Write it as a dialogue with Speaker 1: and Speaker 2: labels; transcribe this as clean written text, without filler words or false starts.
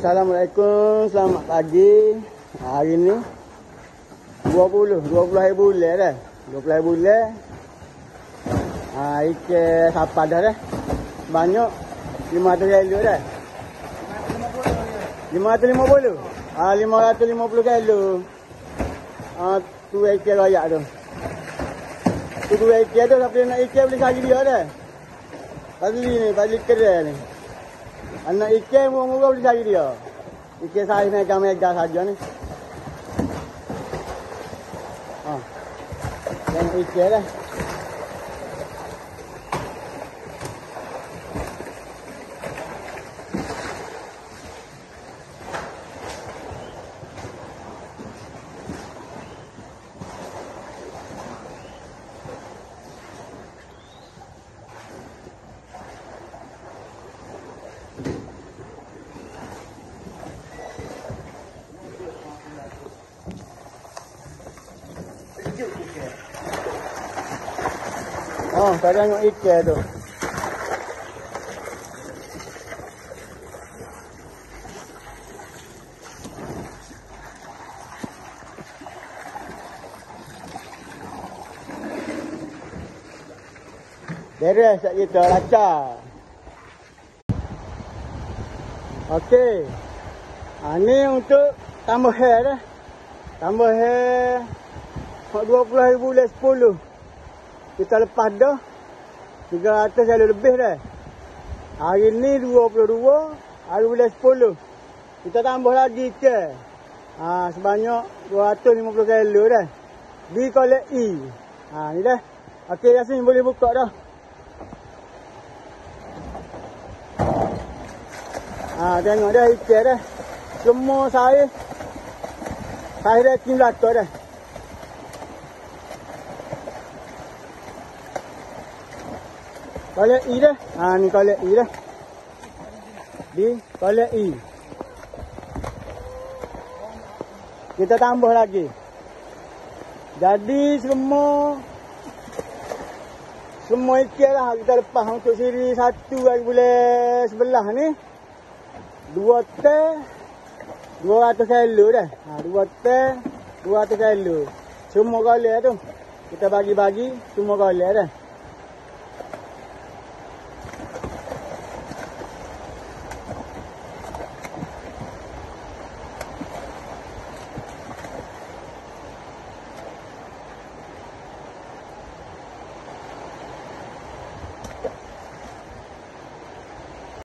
Speaker 1: Assalamualaikum, selamat pagi. Hari ni 20 hari bulan dah. 20 hari bulan. Ikan sapa dah dah. Banyak 500 kilo dah. 550. 550 kilo. Tu ikan royak tu. Tu ikan tu siapa nak ikan boleh cari dia dah. Pagi keren ni. Anak ikan murah-murah boleh cari dia. Ikan saiz mega-mega saja ni. Tengok ikan dah. Saya tengok ikan tu. Beres tak kita lacak. Okey. Ni untuk tambah hair dah. Tambah hair 20 hari bulan 10. Kita lepas dah 300 kali lebih dah. Hari ni 22 hari bulan 10. Kita tambah lagi ke. Sebanyak 250 kilo dah. Di kolek E. Ni dah. Okey, Yasin boleh buka dah. Tengok dah ikan dah. Semua saiz dah kim belakang dah. Kolek E dah. Ni kolek E dah. Di kolek E. Kita tambah lagi. Jadi semua ikan lah kita lepas untuk siri 1 hari bulan 11 ni. 2 teh 200 kilo dah. 2 teh 200 kilo. Semua kolek tu. Kita bagi-bagi semua kolek dah.